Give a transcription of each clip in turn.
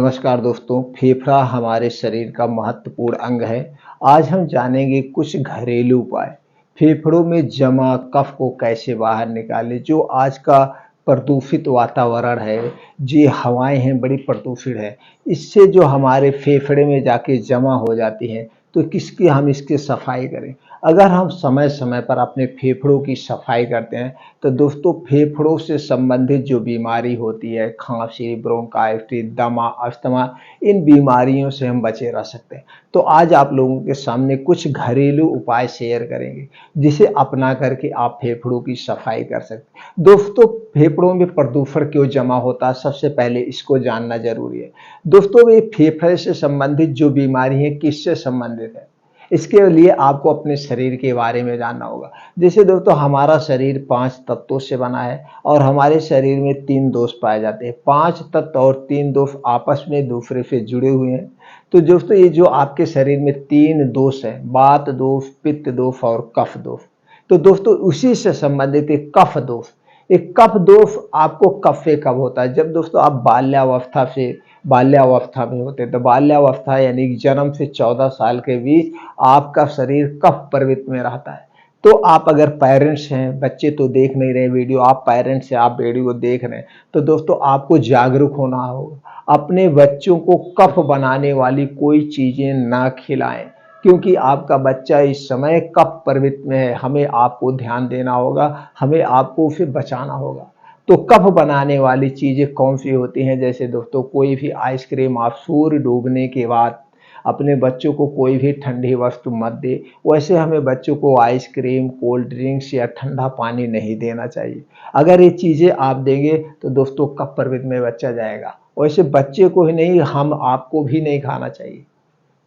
नमस्कार दोस्तों, फेफड़ा हमारे शरीर का महत्वपूर्ण अंग है। आज हम जानेंगे कुछ घरेलू उपाय, फेफड़ों में जमा कफ को कैसे बाहर निकालें। जो आज का प्रदूषित वातावरण है, ये हवाएं हैं बड़ी प्रदूषित है, इससे जो हमारे फेफड़े में जाके जमा हो जाती हैं, तो किसकी हम इसकी सफाई करें। अगर हम समय समय पर अपने फेफड़ों की सफाई करते हैं, तो दोस्तों फेफड़ों से संबंधित जो बीमारी होती है, खांसी, ब्रोंकाइटिस, दमा, अस्थमा, इन बीमारियों से हम बचे रह सकते हैं। तो आज आप लोगों के सामने कुछ घरेलू उपाय शेयर करेंगे, जिसे अपना करके आप फेफड़ों की सफाई कर सकते हैं। दोस्तों फेफड़ों में प्रदूषण क्यों जमा होता है, सबसे पहले इसको जानना जरूरी है। दोस्तों ये फेफड़े से संबंधित जो बीमारी है किससे संबंधित है, इसके लिए आपको अपने शरीर के बारे में जानना होगा। जैसे दोस्तों हमारा शरीर 5 तत्वों से बना है और हमारे शरीर में 3 दोष पाए जाते हैं। 5 तत्व और 3 दोष आपस में दूसरे से जुड़े हुए हैं। तो दोस्तों ये जो आपके शरीर में 3 दोष है, वात दोष, पित्त दोष और कफ दोष, तो दोस्तों उसी से संबंधित एक कफ दोष। एक कफ दोष आपको कब से कब होता है, जब दोस्तों आप बाल्यावस्था में होते हैं। तो बाल्यावस्था यानी जन्म से 14 साल के बीच आपका शरीर कफ प्रवृत्ति में रहता है। तो आप अगर पेरेंट्स हैं, बच्चे तो देख नहीं रहे वीडियो, आप पेरेंट्स हैं, आप वीडियो को देख रहे हैं, तो दोस्तों आपको जागरूक होना होगा। अपने बच्चों को कफ बनाने वाली कोई चीजें ना खिलाएं, क्योंकि आपका बच्चा इस समय कफ प्रवृत्ति में है। हमें आपको ध्यान देना होगा, हमें आपको उसे बचाना होगा। तो कफ बनाने वाली चीजें कौन सी होती हैं, जैसे दोस्तों कोई भी आइसक्रीम आप सूर्य डूबने के बाद अपने बच्चों को कोई भी ठंडी वस्तु मत दे। वैसे हमें बच्चों को आइसक्रीम, कोल्ड ड्रिंक्स या ठंडा पानी नहीं देना चाहिए। अगर ये चीजें आप देंगे तो दोस्तों कफ प्रवृत्ति में बच्चा जाएगा। वैसे बच्चे को ही नहीं, हम आपको भी नहीं खाना चाहिए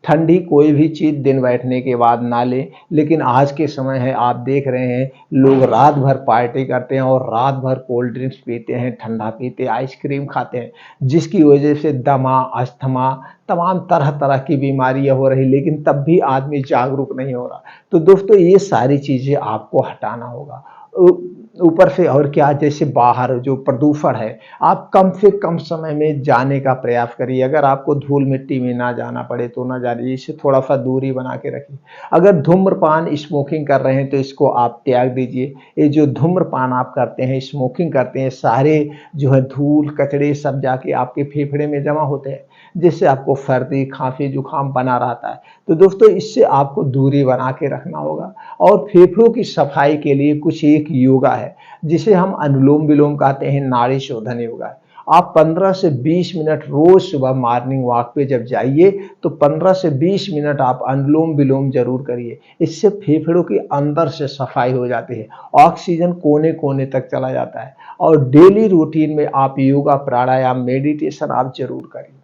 ठंडी कोई भी चीज दिन बैठने के बाद ना लें। लेकिन आज के समय है, आप देख रहे हैं लोग रात भर पार्टी करते हैं और रात भर कोल्ड ड्रिंक्स पीते हैं, ठंडा पीते हैं, आइसक्रीम खाते हैं, जिसकी वजह से दमा, अस्थमा, तमाम तरह तरह की बीमारियां हो रही, लेकिन तब भी आदमी जागरूक नहीं हो रहा। तो दोस्तों ये सारी चीजें आपको हटाना होगा। ऊपर से और क्या, जैसे बाहर जो प्रदूषण है, आप कम से कम समय में जाने का प्रयास करिए। अगर आपको धूल मिट्टी में ना जाना पड़े तो ना जाइए, इससे थोड़ा सा दूरी बना के रखिए। अगर धूम्रपान, स्मोकिंग कर रहे हैं तो इसको आप त्याग दीजिए। ये जो धूम्रपान आप करते हैं, स्मोकिंग करते हैं, सारे जो है धूल कचड़े सब जाके आपके फेफड़े में जमा होते हैं, जिससे आपको सर्दी, खांसी, जुकाम बना रहता है। तो दोस्तों इससे आपको दूरी बना के रखना होगा। और फेफड़ों की सफाई के लिए कुछ एक योगा है, जिसे हम अनुलोम विलोम कहते हैं, नाड़ी शोधन योगा है। आप 15 से 20 मिनट रोज सुबह मॉर्निंग वॉक पे जब जाइए, तो 15 से 20 मिनट आप अनुलोम विलोम जरूर करिए। इससे फेफड़ों के अंदर से सफाई हो जाती है, ऑक्सीजन कोने कोने तक चला जाता है। और डेली रूटीन में आप योगा, प्राणायाम, मेडिटेशन आप जरूर करिए।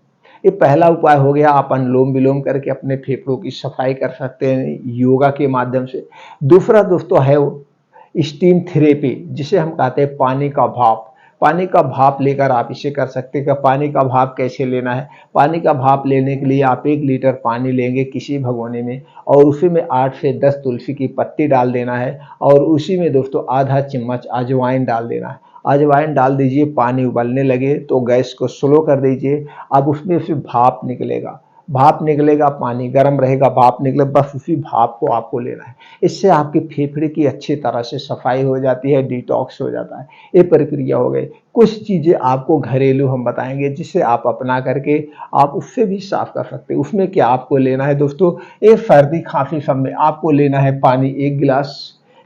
ये पहला उपाय हो गया, आप अनुलोम विलोम करके अपने फेफड़ों की सफाई कर सकते हैं योगा के माध्यम से। दूसरा दोस्तों है स्टीम थेरेपी, जिसे हम कहते हैं पानी का भाप। पानी का भाप लेकर आप इसे कर सकते हैं। पानी का भाप कैसे लेना है, पानी का भाप लेने के लिए आप 1 लीटर पानी लेंगे किसी भगोने में, और उसी में 8 से 10 तुलसी की पत्ती डाल देना है, और उसी में दोस्तों आधा चम्मच अजवाइन डाल देना है। अजवाइन डाल दीजिए, पानी उबलने लगे तो गैस को स्लो कर दीजिए। अब उसमें से भाप निकलेगा, भाप निकलेगा, पानी गर्म रहेगा, भाप निकले, बस उसी भाप को आपको लेना है। इससे आपके फेफड़े की अच्छी तरह से सफाई हो जाती है, डिटॉक्स हो जाता है। ये प्रक्रिया हो गई। कुछ चीजें आपको घरेलू हम बताएंगे, जिससे आप अपना करके आप उससे भी साफ कर सकते हैं। उसमें क्या आपको लेना है दोस्तों, ये सर्दी खांसी सब में आपको लेना है पानी 1 गिलास।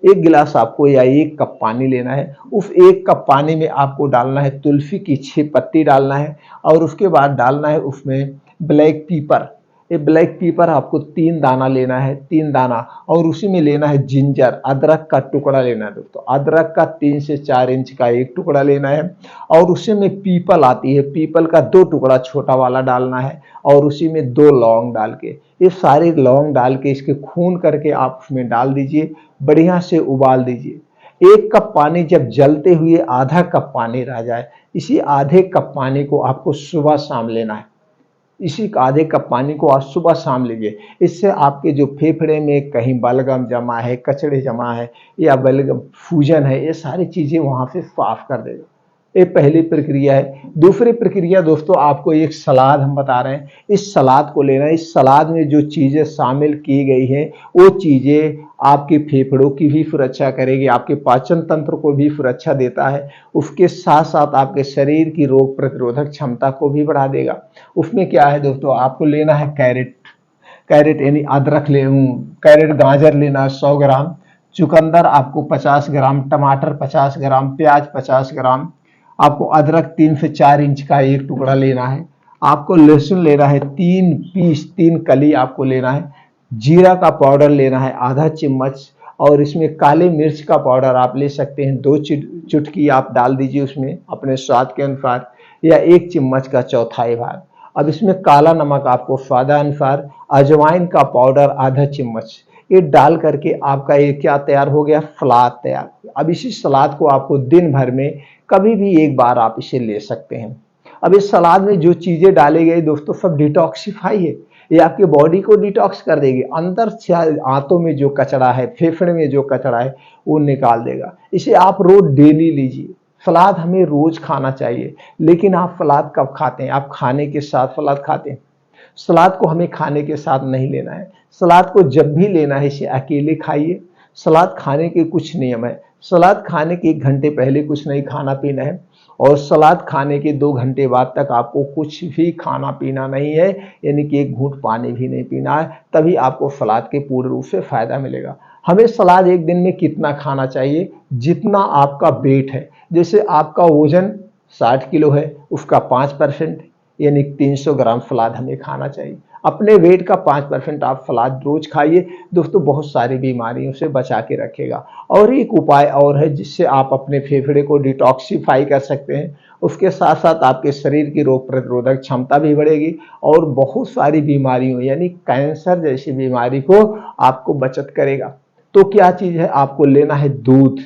1 गिलास आपको या 1 कप पानी लेना है। उस 1 कप पानी में आपको डालना है तुलसी की 6 पत्ती डालना है, और उसके बाद डालना है उसमें ब्लैक पीपर। ये ब्लैक पीपर आपको 3 दाना लेना है, 3 दाना। और उसी में लेना है जिंजर, अदरक का टुकड़ा लेना है दोस्तों। अदरक का 3 से 4 इंच का एक टुकड़ा लेना है। और उसी में पीपल आती है, पीपल का 2 टुकड़ा छोटा वाला डालना है, और उसी में 2 लौंग डाल के, ये सारे लौंग डाल के इसके खून करके आप उसमें डाल दीजिए, बढ़िया से उबाल दीजिए। 1 कप पानी जब जलते हुए आधा कप पानी रह जाए, इसी आधे कप पानी को आपको सुबह शाम लेना है। इसी आधे कप पानी को आज सुबह शाम लीजिए। इससे आपके जो फेफड़े में कहीं बलगम जमा है, कचड़े जमा है, या बलगम सूजन है, ये सारी चीजें वहां से साफ कर देगा। ये पहली प्रक्रिया है। दूसरी प्रक्रिया दोस्तों, आपको एक सलाद हम बता रहे हैं, इस सलाद को लेना है। इस सलाद में जो चीजें शामिल की गई हैं वो चीजें आपके फेफड़ों की भी सुरक्षा करेगी, आपके पाचन तंत्र को भी सुरक्षा देता है, उसके साथ साथ आपके शरीर की रोग प्रतिरोधक क्षमता को भी बढ़ा देगा। उसमें क्या है दोस्तों, आपको लेना है कैरेट, कैरेट यानी अदरक ले, कैरेट गाजर लेना 100 ग्राम, चुकंदर आपको 50 ग्राम, टमाटर 50 ग्राम, प्याज 50 ग्राम, आपको अदरक 3 से 4 इंच का एक टुकड़ा लेना है, आपको लहसुन लेना है 3 पीस, 3 कली आपको लेना है, जीरा का पाउडर लेना है आधा चम्मच, और इसमें काले मिर्च का पाउडर आप ले सकते हैं 2 चुटकी आप डाल दीजिए उसमें अपने स्वाद के अनुसार, या 1 चम्मच का चौथाई भाग। अब इसमें काला नमक आपको स्वादानुसार, अजवाइन का पाउडर आधा चम्मच, ये डाल करके आपका ये क्या तैयार हो गया, सलाद तैयार। अब इसी सलाद को आपको दिन भर में कभी भी एक बार आप इसे ले सकते हैं। अब इस सलाद में जो चीजें डाली गई दोस्तों सब डिटॉक्सिफाई है, ये आपके बॉडी को डिटॉक्स कर देगी, अंदर से आंतों में जो कचरा है, फेफड़े में जो कचरा है वो निकाल देगा। इसे आप रोज डेली लीजिए। सलाद हमें रोज खाना चाहिए, लेकिन आप सलाद कब खाते हैं, आप खाने के साथ सलाद खाते हैं। सलाद को हमें खाने के साथ नहीं लेना है, सलाद को जब भी लेना है इसे अकेले खाइए। सलाद खाने के कुछ नियम है, सलाद खाने के 1 घंटे पहले कुछ नहीं खाना पीना है, और सलाद खाने के 2 घंटे बाद तक आपको कुछ भी खाना पीना नहीं है, यानी कि 1 घूंट पानी भी नहीं पीना है, तभी आपको सलाद के पूर्ण रूप से फायदा मिलेगा। हमें सलाद एक दिन में कितना खाना चाहिए, जितना आपका वेट है। जैसे आपका वजन 60 किलो है, उसका 5% यानी 300 ग्राम सलाद हमें खाना चाहिए। अपने वेट का 5% आप सलाद रोज खाइए दोस्तों, बहुत सारी बीमारियों से बचा के रखेगा। और एक उपाय और है जिससे आप अपने फेफड़े को डिटॉक्सिफाई कर सकते हैं, उसके साथ साथ आपके शरीर की रोग प्रतिरोधक क्षमता भी बढ़ेगी, और बहुत सारी बीमारियों यानी कैंसर जैसी बीमारी को आपको बचत करेगा। तो क्या चीज है, आपको लेना है दूध।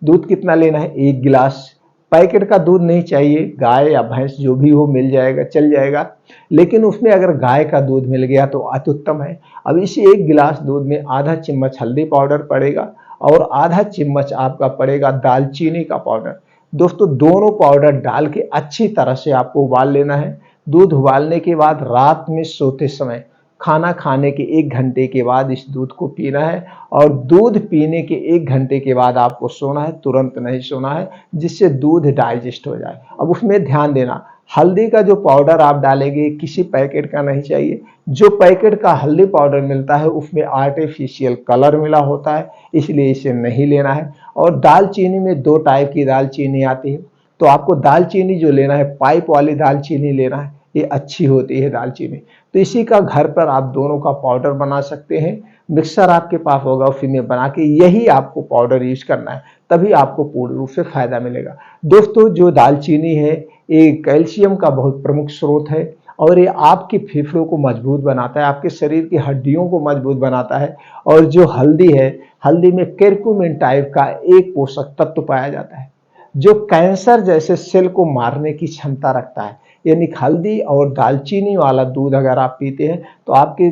दूध कितना लेना है, 1 गिलास। पैकेट का दूध नहीं चाहिए, गाय या भैंस जो भी हो मिल जाएगा, चल जाएगा, लेकिन उसमें अगर गाय का दूध मिल गया तो अति उत्तम है। अब इसी 1 गिलास दूध में आधा चम्मच हल्दी पाउडर पड़ेगा, और आधा चम्मच आपका पड़ेगा दालचीनी का पाउडर। दोस्तों दोनों पाउडर डाल के अच्छी तरह से आपको उबाल लेना है। दूध उबालने के बाद रात में सोते समय, खाना खाने के 1 घंटे के बाद इस दूध को पीना है, और दूध पीने के 1 घंटे के बाद आपको सोना है, तुरंत नहीं सोना है, जिससे दूध डाइजेस्ट हो जाए। अब उसमें ध्यान देना, हल्दी का जो पाउडर आप डालेंगे किसी पैकेट का नहीं चाहिए। जो पैकेट का हल्दी पाउडर मिलता है उसमें आर्टिफिशियल कलर मिला होता है, इसलिए इसे नहीं लेना है। और दालचीनी में 2 टाइप की दालचीनी आती है, तो आपको दालचीनी जो लेना है पाइप वाली दालचीनी लेना है, ये अच्छी होती है दालचीनी। तो इसी का घर पर आप दोनों का पाउडर बना सकते हैं। मिक्सर आपके पास होगा, उसी में बना के यही आपको पाउडर यूज करना है, तभी आपको पूर्ण रूप से फायदा मिलेगा। दोस्तों जो दालचीनी है ये कैल्शियम का बहुत प्रमुख स्रोत है, और ये आपके फेफड़ों को मजबूत बनाता है, आपके शरीर की हड्डियों को मजबूत बनाता है। और जो हल्दी है, हल्दी में करक्यूमिन टाइप का एक पोषक तत्व पाया जाता है जो कैंसर जैसे सेल को मारने की क्षमता रखता है। यानी हल्दी और दालचीनी वाला दूध अगर आप पीते हैं तो आपके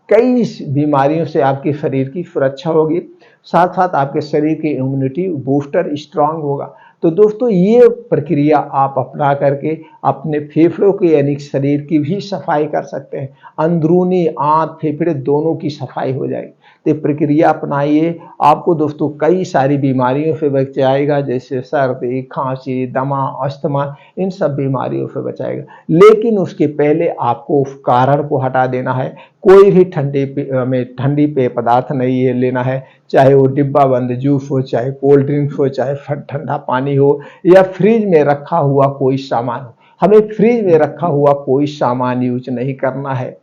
कई बीमारियों से आपके शरीर की सुरक्षा होगी, साथ साथ आपके शरीर की इम्यूनिटी बूस्टर स्ट्रांग होगा। तो दोस्तों ये प्रक्रिया आप अपना करके अपने फेफड़ों के यानी शरीर की भी सफाई कर सकते हैं। अंदरूनी आंत फेफड़े दोनों की सफाई हो जाएगी। तो प्रक्रिया अपनाइए, आपको दोस्तों कई सारी बीमारियों से बचाएगा, जैसे सर्दी, खांसी, दमा, अस्थमा, इन सब बीमारियों से बचाएगा। लेकिन उसके पहले आपको उस कारण को हटा देना है। कोई भी ठंडी पेय पदार्थ नहीं है लेना है, चाहे वो डिब्बा बंद जूस हो, चाहे कोल्ड ड्रिंक्स हो, चाहे ठंडा पानी हो, या फ्रिज में रखा हुआ कोई सामान हो। हमें फ्रिज में रखा हुआ कोई सामान यूज नहीं करना है।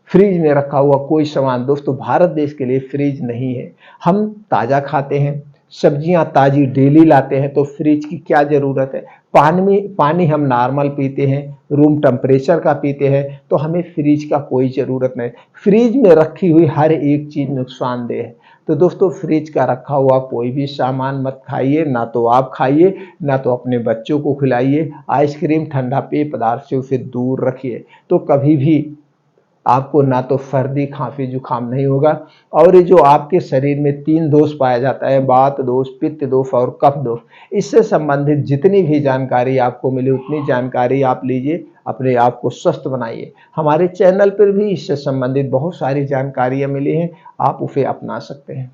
फ्रिज में रखा हुआ कोई सामान दोस्तों भारत देश के लिए फ्रिज नहीं है। हम ताजा खाते हैं, सब्जियां ताजी डेली लाते हैं, तो फ्रिज की क्या जरूरत है। पानी हम नॉर्मल पीते हैं, रूम टेम्परेचर का पीते हैं, तो हमें फ्रिज का कोई जरूरत नहीं। फ्रिज में रखी हुई हर एक चीज नुकसानदेह है। तो दोस्तों फ्रिज का रखा हुआ कोई भी सामान मत खाइए, ना तो आप खाइए ना तो अपने बच्चों को खिलाइए। आइसक्रीम ठंडा पेय पदार्थ से उसे दूर रखिए। तो कभी भी आपको ना तो सर्दी खांसी जुकाम नहीं होगा। और ये जो आपके शरीर में 3 दोष पाया जाता है, वात दोष, पित्त दोष और कफ दोष, इससे संबंधित जितनी भी जानकारी आपको मिले उतनी जानकारी आप लीजिए, अपने आप को स्वस्थ बनाइए। हमारे चैनल पर भी इससे संबंधित बहुत सारी जानकारियां मिली हैं, आप उसे अपना सकते हैं।